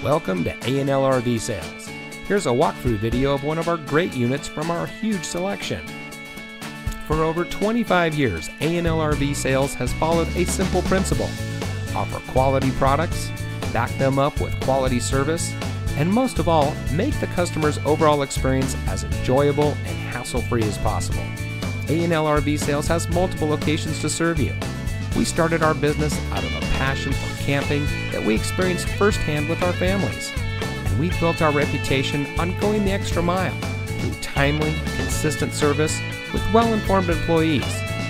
Welcome to A&L RV Sales. Here's a walkthrough video of one of our great units from our huge selection. For over 25 years, A&L RV Sales has followed a simple principle: offer quality products, back them up with quality service, and most of all, make the customer's overall experience as enjoyable and hassle-free as possible. A&L RV Sales has multiple locations to serve you. We started our business out of a passion for camping that we experienced firsthand with our families. And we built our reputation on going the extra mile through timely, consistent service with well-informed employees,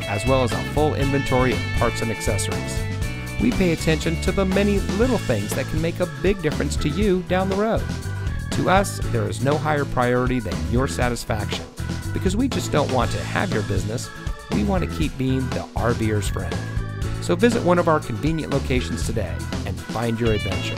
as well as a full inventory of parts and accessories. We pay attention to the many little things that can make a big difference to you down the road. To us, there is no higher priority than your satisfaction, because we just don't want to have your business. We want to keep being the RVer's friend. So visit one of our convenient locations today and find your adventure.